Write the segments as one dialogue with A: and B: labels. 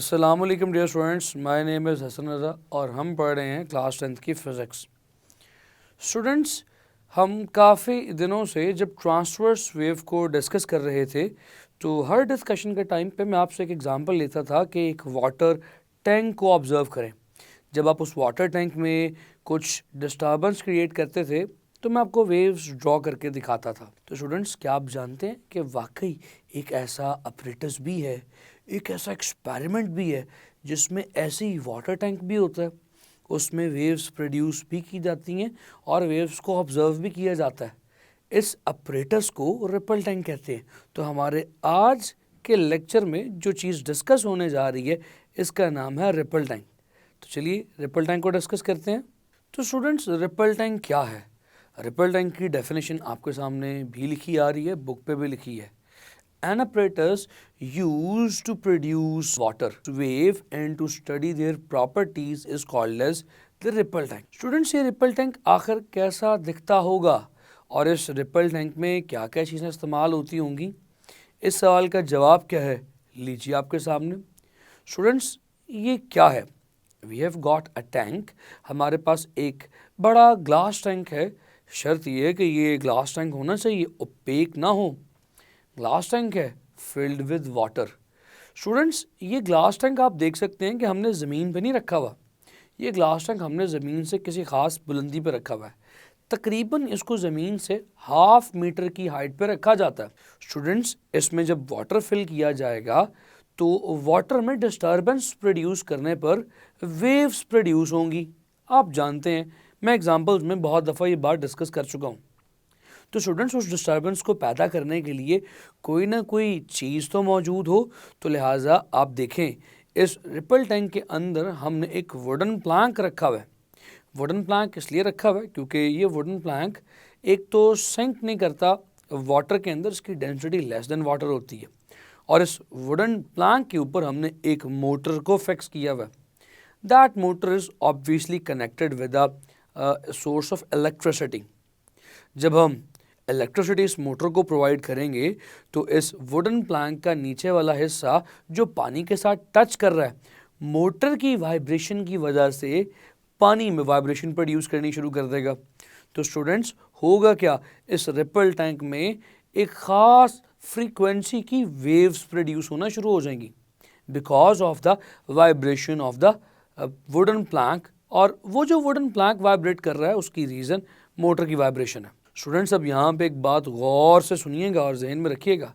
A: अस्सलाम वालेकुम dear students, my name is Hasan Raza और हम पढ़ रहे हैं क्लास 10th की फ़िज़िक्स। स्टूडेंट्स, हम काफ़ी दिनों से जब ट्रांसवर्स वेव को डिस्कस कर रहे थे तो हर डिस्कशन के टाइम पे मैं आपसे एक एग्जांपल लेता था कि एक वाटर टैंक को ऑब्ज़र्व करें। जब आप उस वाटर टैंक में कुछ डिस्टर्बेंस क्रिएट करते थे तो मैं आपको वेव्स ड्रॉ करके दिखाता था। तो स्टूडेंट्स, क्या आप जानते हैं कि वाकई एक ऐसा अपरेटस भी है, एक ऐसा एक्सपेरिमेंट भी है जिसमें ऐसे ही वाटर टैंक भी होता है, उसमें वेव्स प्रोड्यूस भी की जाती हैं और वेव्स को ऑब्जर्व भी किया जाता है। इस अपरेटस को रिपल टैंक कहते हैं। तो हमारे आज के लेक्चर में जो चीज़ डिस्कस होने जा रही है इसका नाम है रिपल टैंक। तो चलिए रिपल टैंक को डिस्कस करते हैं। तो स्टूडेंट्स, रिपल टैंक क्या है? रिपल टैंक की डेफिनेशन आपके सामने भी लिखी आ रही है, बुक पे भी लिखी है। An apparatus used to produce water wave and to study their properties is called as the ripple tank. Students, ये रिपल टैंक आखिर कैसा दिखता होगा और इस रिपल टैंक में क्या क्या चीज़ें इस्तेमाल होती होंगी? इस सवाल का जवाब क्या है, लीजिए आपके सामने। स्टूडेंट्स, ये क्या है? We have got a tank. हमारे पास एक बड़ा ग्लास टैंक है। शर्त ये है कि ये ग्लास टैंक होना चाहिए ओपेक ना हो। ग्लास टैंक है फिल्ड विद वाटर। स्टूडेंट्स, ये ग्लास टैंक आप देख सकते हैं कि हमने ज़मीन पे नहीं रखा हुआ। ये ग्लास टैंक हमने ज़मीन से किसी ख़ास बुलंदी पे रखा हुआ है। तकरीबन इसको ज़मीन से 1/2 मीटर की हाइट पे रखा जाता है। स्टूडेंट्स, इसमें जब वाटर फिल किया जाएगा तो वाटर में डिस्टर्बेंस प्रोड्यूस करने पर वेव्स प्रोड्यूस होंगी। आप जानते हैं, मैं एग्जांपल्स में बहुत दफ़ा ये बात डिस्कस कर चुका हूँ। तो स्टूडेंट्स, उस डिस्टर्बेंस को पैदा करने के लिए कोई ना कोई चीज़ तो मौजूद हो। तो लिहाजा आप देखें, इस रिपल टैंक के अंदर हमने एक वुडन प्लैंक रखा हुआ है। वुडन प्लैंक इसलिए रखा हुआ है क्योंकि ये वुडन प्लैंक एक तो सिंक नहीं करता वाटर के अंदर, इसकी डेंसिटी लेस देन वाटर होती है। और इस वुडन प्लैंक के ऊपर हमने एक मोटर को फिक्स किया हुआ है। That motor is obviously connected with a source of electricity. जब हम इलेक्ट्रिसिटी इस मोटर को प्रोवाइड करेंगे तो इस वुडन प्लैंक का नीचे वाला हिस्सा जो पानी के साथ टच कर रहा है, मोटर की वाइब्रेशन की वजह से पानी में वाइब्रेशन प्रोड्यूस करनी शुरू कर देगा। तो स्टूडेंट्स, होगा क्या, इस रिपल टैंक में एक ख़ास फ्रीक्वेंसी की वेव्स प्रोड्यूस होना शुरू हो जाएंगी because of the vibration of the wooden plank. और वो जो वुडन प्लैंक वाइब्रेट कर रहा है उसकी रीज़न मोटर की वाइब्रेशन है। स्टूडेंट्स, अब यहाँ पे एक बात गौर से सुनिएगा और जहन में रखिएगा।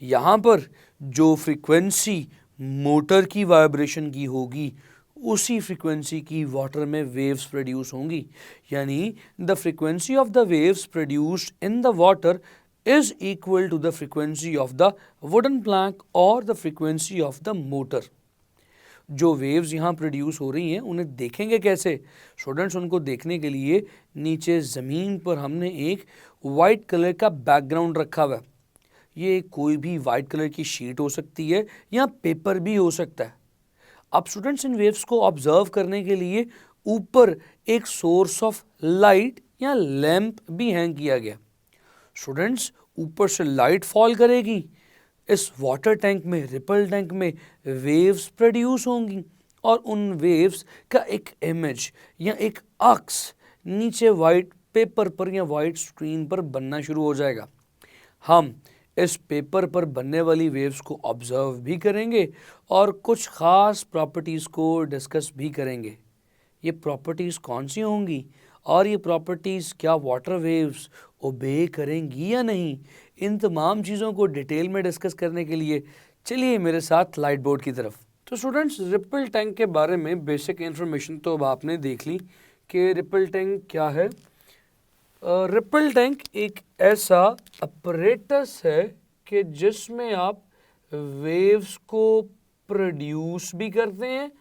A: यहाँ पर जो फ्रीक्वेंसी मोटर की वाइब्रेशन की होगी उसी फ्रीक्वेंसी की वाटर में वेव्स प्रोड्यूस होंगी। यानी the frequency of the waves produced in the water is equal to the frequency of the wooden plank और the frequency of the motor. जो वेव्स यहाँ प्रोड्यूस हो रही हैं उन्हें देखेंगे कैसे? स्टूडेंट्स, उनको देखने के लिए नीचे ज़मीन पर हमने एक वाइट कलर का बैकग्राउंड रखा हुआ है। ये कोई भी वाइट कलर की शीट हो सकती है या पेपर भी हो सकता है। अब स्टूडेंट्स, इन वेव्स को ऑब्जर्व करने के लिए ऊपर एक सोर्स ऑफ लाइट या लैंप भी हैंग किया गया। स्टूडेंट्स, ऊपर से लाइट फॉल करेगी, इस वाटर टैंक में, रिपल टैंक में वेव्स प्रोड्यूस होंगी और उन वेव्स का एक इमेज या एक अक्स नीचे वाइट पेपर पर या वाइट स्क्रीन पर बनना शुरू हो जाएगा। हम इस पेपर पर बनने वाली वेव्स को ऑब्जर्व भी करेंगे और कुछ ख़ास प्रॉपर्टीज़ को डिस्कस भी करेंगे। ये प्रॉपर्टीज़ कौन सी होंगी और ये प्रॉपर्टीज़ क्या वाटर वेव्स ओबे करेंगी या नहीं, इन तमाम चीज़ों को डिटेल में डिस्कस करने के लिए चलिए मेरे साथ लाइट बोर्ड की तरफ। तो स्टूडेंट्स, रिपल टैंक के बारे में बेसिक इन्फॉर्मेशन तो अब आपने देख ली कि रिपल टैंक क्या है। रिपल टैंक एक ऐसा अपरेटस है कि जिसमें आप वेव्स को प्रोड्यूस भी करते हैं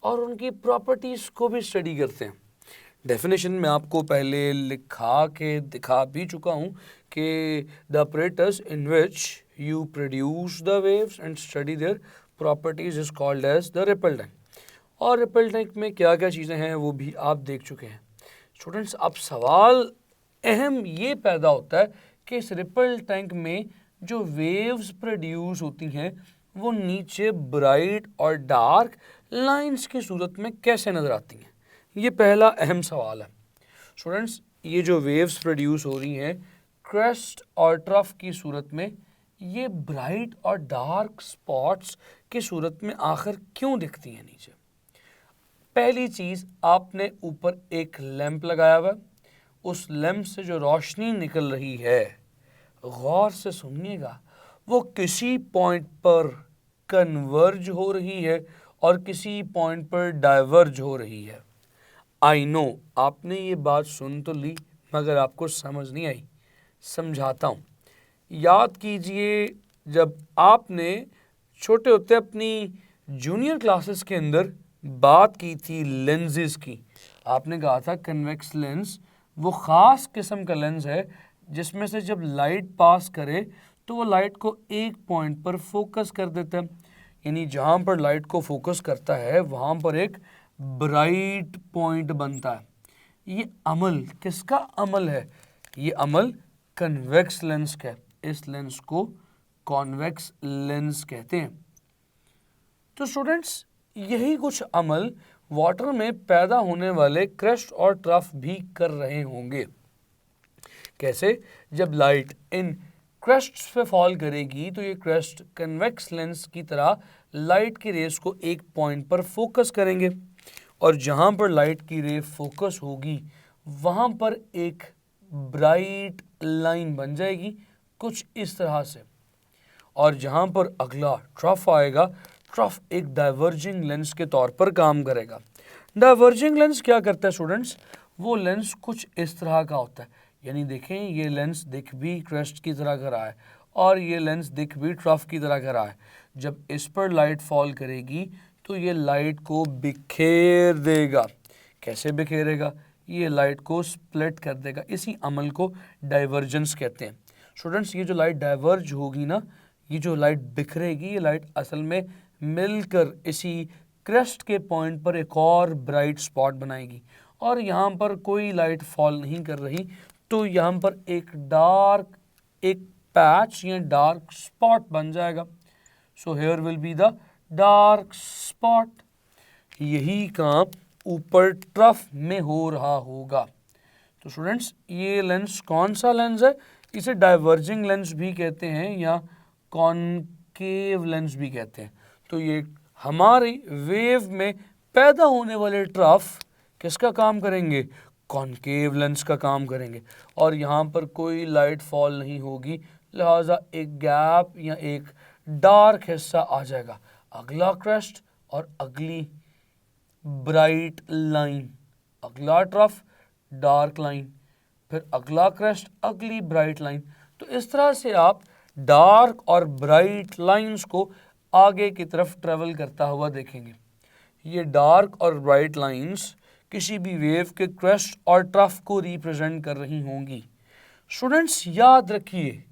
A: और उनकी प्रॉपर्टीज़ को भी स्टडी करते हैं। डेफिनेशन में आपको पहले लिखा के दिखा भी चुका हूँ कि the apparatus in which you produce the waves and study their properties is called as the ripple tank। और रिपल टैंक में क्या क्या चीज़ें हैं वो भी आप देख चुके हैं। स्टूडेंट्स, अब सवाल अहम ये पैदा होता है कि इस रिपल टैंक में जो वेव्स प्रोड्यूस होती हैं वो नीचे ब्राइट और डार्क लाइंस की सूरत में कैसे नज़र आती हैं? ये पहला अहम सवाल है। स्टूडेंट्स, ये जो वेव्स प्रोड्यूस हो रही हैं क्रेस्ट और ट्रफ की सूरत में, ये ब्राइट और डार्क स्पॉट्स की सूरत में आखिर क्यों दिखती हैं नीचे? पहली चीज़, आपने ऊपर एक लैंप लगाया हुआ है, उस लैंप से जो रोशनी निकल रही है, गौर से सुनिएगा, वो किसी पॉइंट पर कन्वर्ज हो रही है और किसी पॉइंट पर डाइवर्ज हो रही है। आई नो आपने ये बात सुन तो ली, मगर आपको समझ नहीं आई। समझाता हूँ। याद कीजिए, जब आपने छोटे होते अपनी जूनियर क्लासेस के अंदर बात की थी लेंसेज की, आपने कहा था कन्वेक्स लेंस वो ख़ास किस्म का लेंस है जिसमें से जब लाइट पास करे तो वो लाइट को एक पॉइंट पर फोकस कर देता है, यानी जहाँ पर लाइट को फोकस करता है वहाँ पर एक ब्राइट पॉइंट बनता है। ये अमल किसका अमल है? ये अमल कन्वेक्स लेंस का है। इस लेंस को कॉन्वेक्स लेंस कहते हैं। तो स्टूडेंट्स, यही कुछ अमल वाटर में पैदा होने वाले क्रेस्ट और ट्रफ भी कर रहे होंगे। कैसे? जब लाइट इन क्रेस्ट्स पे फॉल करेगी तो ये क्रेस्ट कन्वेक्स लेंस की तरह लाइट की रेस को एक पॉइंट पर फोकस करेंगे और जहाँ पर लाइट की रे फोकस होगी वहाँ पर एक ब्राइट लाइन बन जाएगी कुछ इस तरह से, और जहाँ पर अगला ट्रफ आएगा, ट्रफ एक डाइवर्जिंग लेंस के तौर पर काम करेगा। डाइवर्जिंग लेंस क्या करता है स्टूडेंट्स? वो लेंस कुछ इस तरह का होता है, यानी देखें ये लेंस दिख भी क्रेस्ट की तरह का रहा है और ये लेंस दिख भी ट्रफ की तरह का रहा है। जब इस पर लाइट फॉल करेगी तो ये लाइट को बिखेर देगा। कैसे बिखेरेगा? ये लाइट को स्प्लिट कर देगा। इसी अमल को डाइवर्जेंस कहते हैं। स्टूडेंट्स, ये जो लाइट डाइवर्ज होगी ना, ये जो लाइट बिखरेगी, ये लाइट असल में मिलकर इसी क्रेस्ट के पॉइंट पर एक और ब्राइट स्पॉट बनाएगी और यहाँ पर कोई लाइट फॉल नहीं कर रही, तो यहाँ पर एक डार्क एक पैच या डार्क स्पॉट बन जाएगा। So here will be the dark spot. यही काम ऊपर ट्रफ में हो रहा होगा। तो स्टूडेंट्स, ये लेंस कौन सा लेंस है? इसे डाइवर्जिंग लेंस भी कहते हैं या कॉनकेव लेंस भी कहते हैं। तो ये हमारी वेव में पैदा होने वाले ट्रफ किसका काम करेंगे? कॉनकेव लेंस का काम करेंगे और यहाँ पर कोई लाइट फॉल नहीं होगी, लिहाजा एक गैप या एक डार्क हिस्सा आ जाएगा। अगला क्रेस्ट और अगली ब्राइट लाइन, अगला ट्रफ डार्क लाइन, फिर अगला क्रेस्ट अगली ब्राइट लाइन। तो इस तरह से आप डार्क और ब्राइट लाइंस को आगे की तरफ ट्रेवल करता हुआ देखेंगे। ये डार्क और ब्राइट लाइंस किसी भी वेव के क्रेस्ट और ट्रफ को रिप्रेजेंट कर रही होंगी। स्टूडेंट्स, याद रखिए,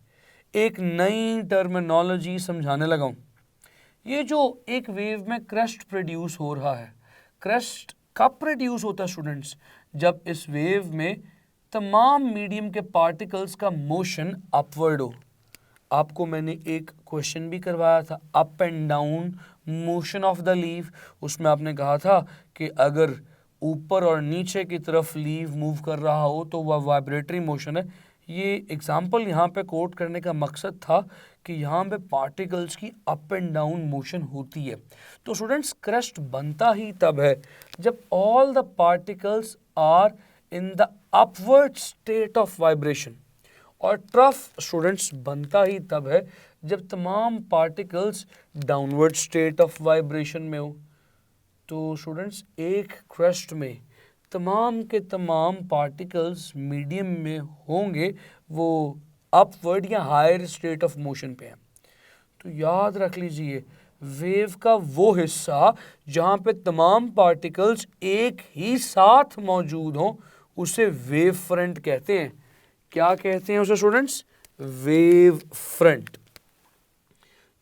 A: एक नई टर्मिनोलॉजी समझाने लगा हूँ। ये जो एक वेव में क्रेस्ट प्रोड्यूस हो रहा है, क्रेस्ट कब प्रोड्यूस होता है स्टूडेंट्स? जब इस वेव में तमाम मीडियम के पार्टिकल्स का मोशन अपवर्ड हो। आपको मैंने एक क्वेश्चन भी करवाया था, up and down motion of the leaf. उसमें आपने कहा था कि अगर ऊपर और नीचे की तरफ लीव मूव कर रहा हो तो वह वाइब्रेटरी मोशन है। ये एग्जाम्पल यहाँ पे कोट करने का मकसद था कि यहाँ पे पार्टिकल्स की अप एंड डाउन मोशन होती है। तो स्टूडेंट्स, क्रेस्ट बनता ही तब है जब all the particles are in the upward state of vibration, और ट्रफ स्टूडेंट्स बनता ही तब है जब तमाम particles downward state of vibration में हो। तो स्टूडेंट्स, एक क्रेस्ट में तमाम के तमाम पार्टिकल्स मीडियम में होंगे, वो अपवर्ड या हायर स्टेट ऑफ मोशन पे हैं। तो याद रख लीजिए, वेव का वो हिस्सा जहाँ पे तमाम पार्टिकल्स एक ही साथ मौजूद हों उसे वेव फ्रंट कहते हैं। क्या कहते हैं उसे स्टूडेंट्स? Wave front.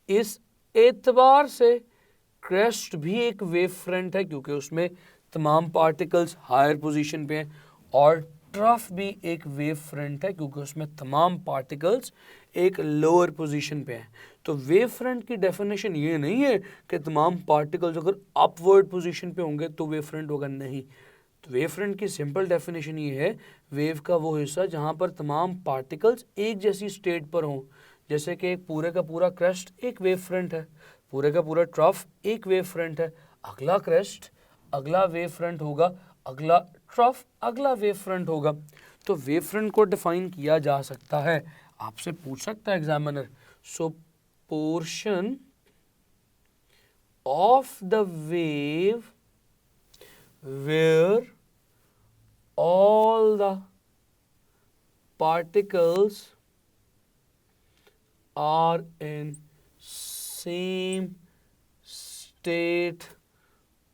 A: इस एतबार से क्रेस्ट भी एक वेव फ्रंट है क्योंकि उसमें तमाम पार्टिकल्स हायर पोजीशन पे हैं, और ट्रफ भी एक वेव फ्रंट है क्योंकि उसमें तमाम पार्टिकल्स एक लोअर पोजीशन पे हैं। तो वेव फ्रंट की डेफिनेशन ये नहीं है कि तमाम पार्टिकल्स अगर अपवर्ड पोजीशन पे होंगे तो वेव फ्रंट होगा, नहीं। तो वेव फ्रंट की सिंपल डेफिनेशन ये है, वेव का वो हिस्सा जहाँ पर तमाम पार्टिकल्स एक जैसी स्टेट पर हों। जैसे कि एक पूरे का पूरा क्रस्ट एक वेव फ्रंट है, पूरे का पूरा ट्रफ एक वेव फ्रंट है, अगला क्रस्ट अगला वेव फ्रंट होगा, अगला ट्रफ अगला वेव फ्रंट होगा। तो वेव फ्रंट को डिफाइन किया जा सकता है, आपसे पूछ सकता है examiner, so portion of the wave where all the particles are in same state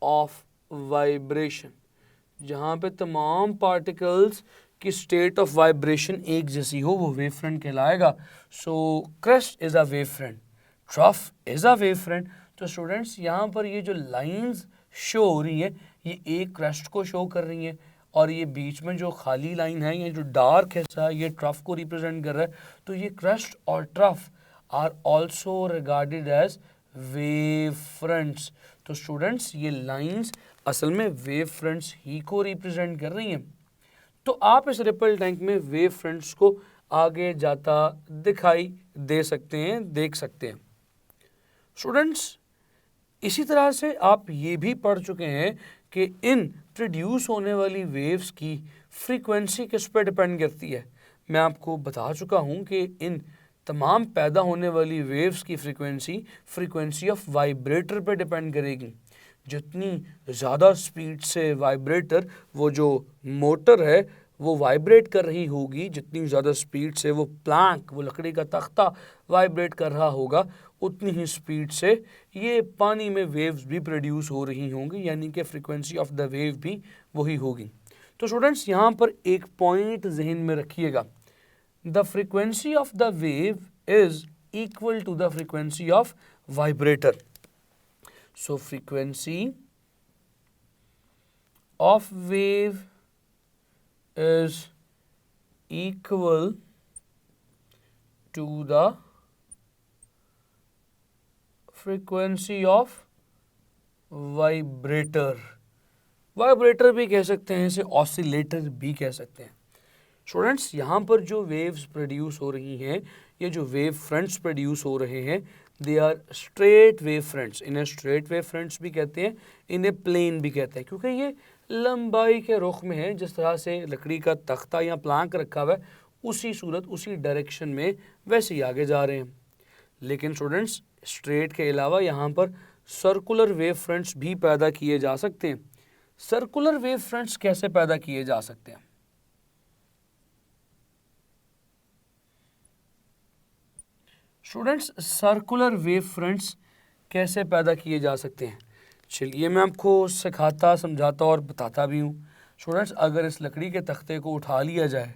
A: of vibration, जहाँ पे तमाम पार्टिकल्स की स्टेट ऑफ वाइब्रेशन एक जैसी हो वो वेव फ्रंट कहलाएगा। So crest is a wave front, trough is a wave front. तो स्टूडेंट्स यहाँ पर ये जो लाइंस शो हो रही है ये एक क्रेस्ट को शो कर रही है, और ये बीच में जो खाली लाइन है ये जो डार्क हिस्सा है ये ट्रफ को रिप्रेजेंट कर रहा है। तो ये क्रेस्ट और trough are also regarded as wave fronts. तो स्टूडेंट्स ये लाइंस असल में वेव फ्रंट्स ही को रिप्रेजेंट कर रही हैं। तो आप इस रिपल टैंक में वेव फ्रंट्स को आगे जाता दिखाई दे सकते हैं, देख सकते हैं। स्टूडेंट्स इसी तरह से आप ये भी पढ़ चुके हैं कि इन प्रोड्यूस होने वाली वेव्स की फ्रीक्वेंसी किस पर डिपेंड करती है। मैं आपको बता चुका हूँ कि इन तमाम पैदा होने वाली वेव्स की फ्रीक्वेंसी ऑफ वाइब्रेटर पर डिपेंड करेगी। जितनी ज़्यादा स्पीड से वाइब्रेटर, वो जो मोटर है वो वाइब्रेट कर रही होगी, जितनी ज़्यादा स्पीड से वो प्लैंक, वो लकड़ी का तख्ता वाइब्रेट कर रहा होगा, उतनी ही स्पीड से ये पानी में वेव्स भी प्रोड्यूस हो रही होंगी, यानी कि फ्रीक्वेंसी ऑफ द वेव भी वही होगी। तो स्टूडेंट्स यहाँ पर एक पॉइंट जहन में रखिएगा, the frequency of the wave is equal to the frequency of vibrator. So frequency of wave is equal to the frequency of vibrator। Vibrator भी कह सकते हैं इसे, ऑसिलेटर भी कह सकते हैं। स्टूडेंट्स यहाँ पर जो वेव्स प्रोड्यूस हो रही हैं, ये जो वेव फ्रंट्स प्रोड्यूस हो रहे हैं, they are straight wave fronts. इन्हें स्ट्रेट वेव फ्रंट्स भी कहते हैं, इन्हें प्लेन भी कहते हैं, क्योंकि ये लंबाई के रुख में है। जिस तरह से लकड़ी का तख्ता या प्लांक रखा हुआ है उसी सूरत उसी डायरेक्शन में वैसे ही आगे जा रहे हैं। लेकिन स्टूडेंट्स स्ट्रेट के अलावा यहाँ पर सर्कुलर वेव फ्रंट्स भी पैदा किए जा सकते हैं। सर्कुलर वेव फ्रंट्स कैसे पैदा किए जा सकते हैं? स्टूडेंट्स सर्कुलर वेव फ्रंट्स कैसे पैदा किए जा सकते हैं, चलिए मैं आपको सिखाता, समझाता और बताता भी हूँ। स्टूडेंट्स अगर इस लकड़ी के तख्ते को उठा लिया जाए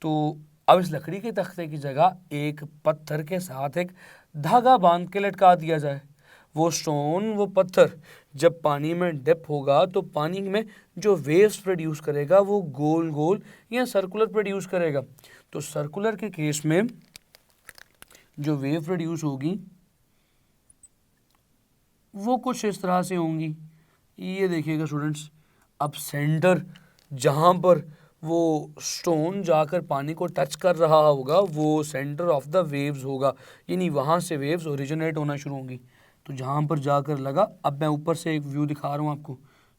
A: तो अब इस लकड़ी के तख्ते की जगह एक पत्थर के साथ एक धागा बांध के लटका दिया जाए, वो स्टोन, वो पत्थर जब पानी में डिप होगा तो पानी में जो वेव्स प्रोड्यूस करेगा वो गोल गोल या सर्कुलर प्रोड्यूस करेगा। तो सर्कुलर के केस में जो वेव प्रोड्यूस होगी वो कुछ इस तरह से होंगी। ये देखिएगा स्टूडेंट्स, अब सेंटर जहाँ पर वो स्टोन जाकर पानी को टच कर रहा होगा वो सेंटर ऑफ द वेव्स होगा, यानी वहाँ से वेव्स ओरिजिनेट होना शुरू होंगी। तो जहाँ पर जाकर लगा, अब मैं ऊपर से एक व्यू दिखा रहा हूँ आपको,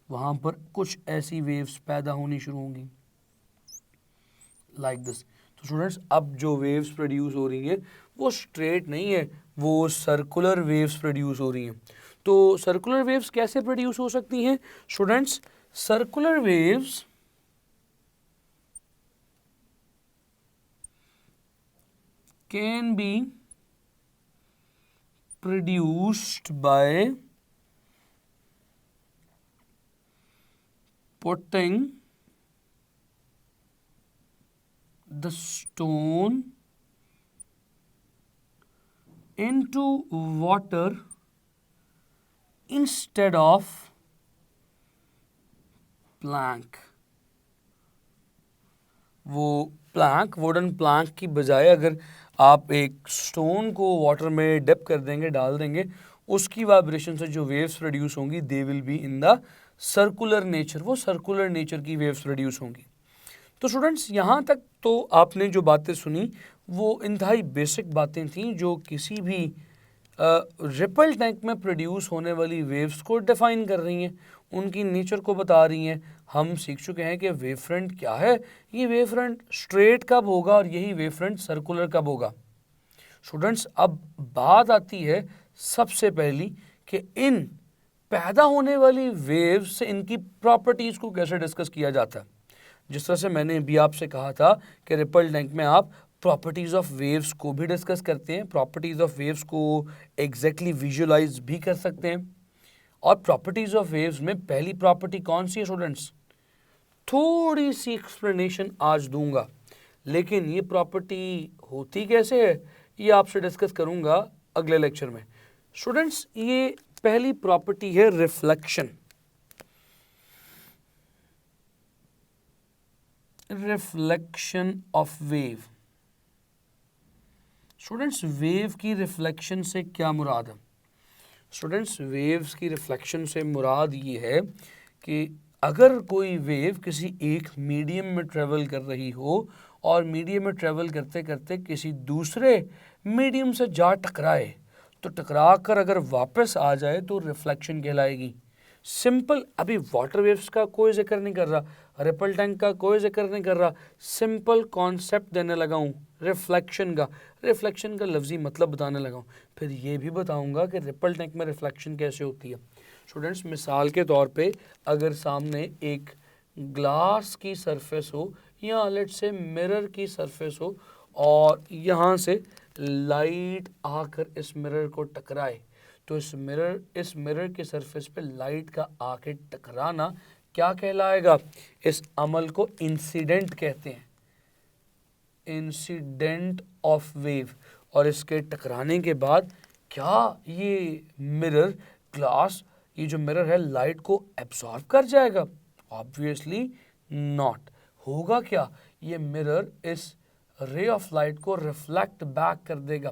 A: वहाँ पर कुछ ऐसी वेव्स पैदा होनी शुरू होंगी लाइक दिस। तो स्टूडेंट्स अब जो वेव्स प्रोड्यूस हो रही है वो स्ट्रेट नहीं है, वो सर्कुलर वेव्स प्रोड्यूस हो रही हैं। तो सर्कुलर वेव्स कैसे प्रोड्यूस हो सकती हैं students? Circular waves can be produced by putting the stone into water instead of plank. वो प्लैंक, वुडन प्लैंक की बजाय अगर आप एक स्टोन को वाटर में डिप कर देंगे, डाल देंगे, उसकी वाइब्रेशन से जो वेव्स प्रोड्यूस होंगी they will be in the circular nature, वो सर्कुलर नेचर की वेव्स प्रोड्यूस होंगी। तो स्टूडेंट्स यहाँ तक तो आपने जो बातें सुनी वो इंतहाई बेसिक बातें थीं जो किसी भी रिपल टैंक में प्रोड्यूस होने वाली वेव्स को डिफाइन कर रही हैं, उनकी नेचर को बता रही हैं। हम सीख चुके हैं कि वेव फ्रंट क्या है, ये वेव फ्रंट स्ट्रेट कब होगा और यही वेव फ्रंट सर्कुलर कब होगा। स्टूडेंट्स अब बात आती है सबसे पहली कि इन पैदा होने वाली वेव्स से इनकी प्रॉपर्टीज़ को कैसे डिस्कस किया जाता है। जिस तरह से मैंने अभी आपसे कहा था कि रिपल टैंक में आप प्रॉपर्टीज़ ऑफ वेव्स को भी डिस्कस करते हैं, प्रॉपर्टीज़ ऑफ वेव्स को एग्जैक्टली विजुअलाइज भी कर सकते हैं। और प्रॉपर्टीज़ ऑफ वेव्स में पहली प्रॉपर्टी कौन सी है स्टूडेंट्स? थोड़ी सी एक्सप्लेनेशन आज दूंगा, लेकिन ये प्रॉपर्टी होती कैसे है ये आपसे डिस्कस करूंगा अगले लेक्चर में। स्टूडेंट्स ये पहली प्रॉपर्टी है reflection. Reflection of wave. Students wave की रिफ्लेक्शन से क्या मुराद है? स्टूडेंट्स वेव्स की रिफ्लेक्शन से मुराद ये है कि अगर कोई वेव किसी एक मीडियम में ट्रेवल कर रही हो और मीडियम में ट्रेवल करते करते किसी दूसरे मीडियम से जा टकराए, तो टकरा कर अगर वापस आ जाए तो रिफ्लेक्शन कहलाएगी। सिंपल, अभी वाटर वेव्स का कोई जिक्र नहीं कर रहा, रिपल टैंक का कोई जिक्र नहीं कर रहा, सिंपल कॉन्सेप्ट देने लगा हूँ रिफ्लेक्शन का लफ्जी मतलब बताने लगा हूँ। फिर ये भी बताऊँगा कि रिपल टैंक में रिफ्लेक्शन कैसे होती है। स्टूडेंट्स मिसाल के तौर पे अगर सामने एक ग्लास की सरफेस हो या लेट्स से मिरर की सरफेस हो और यहाँ से लाइट आकर इस मिरर को टकराए, तो इस मिरर के सरफेस पे लाइट का आके टकराना क्या कहलाएगा? इस अमल को इंसिडेंट कहते हैं, इंसिडेंट ऑफ वेव। और इसके टकराने के बाद क्या ये मिरर ग्लास, ये जो मिरर है लाइट को एब्जॉर्ब कर जाएगा? Obviously not. होगा क्या? ये मिरर इस रे ऑफ लाइट को रिफ्लेक्ट बैक कर देगा,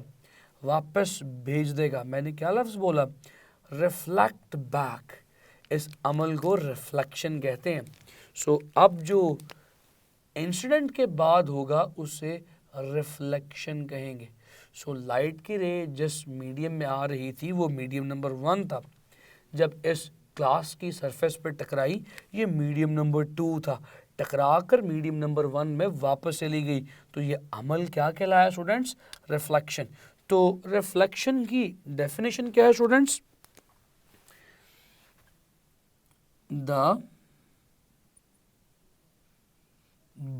A: वापस भेज देगा। मैंने क्या लफ्ज़ बोला? Reflect back. इस अमल को रिफ्लेक्शन कहते हैं। सो अब जो इंसिडेंट के बाद होगा उसे रिफ्लेक्शन कहेंगे। सो लाइट की रे जिस मीडियम में आ रही थी वो मीडियम नंबर 1 था, जब इस ग्लास की सरफेस पे टकराई ये मीडियम नंबर 2 था, टकरा कर मीडियम नंबर 1 में वापस चली गई, तो ये अमल क्या कहलाया स्टूडेंट्स? रिफ्लेक्शन। तो रिफ्लेक्शन की डेफिनेशन क्या है students? The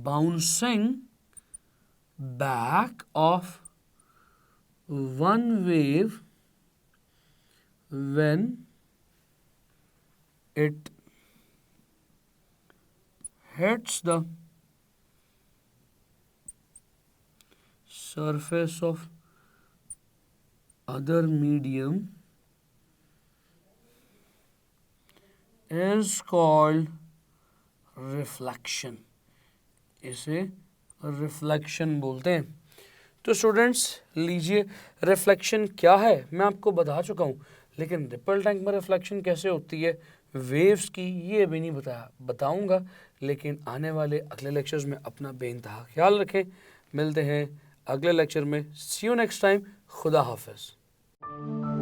A: bouncing back of one wave when it hits the surface of other medium is called reflection। इसे रिफ्लेक्शन बोलते हैं। तो स्टूडेंट्स लीजिए, रिफ्लेक्शन क्या है मैं आपको बता चुका हूँ, लेकिन रिपल टैंक में रिफ्लेक्शन कैसे होती है वेव्स की ये अभी नहीं बताऊंगा, लेकिन आने वाले अगले लेक्चर्स में अपना बेइंतहा ख्याल रखें। मिलते हैं अगले लेक्चर में। सी यू नेक्स्ट टाइम। खुदा हाफिज़।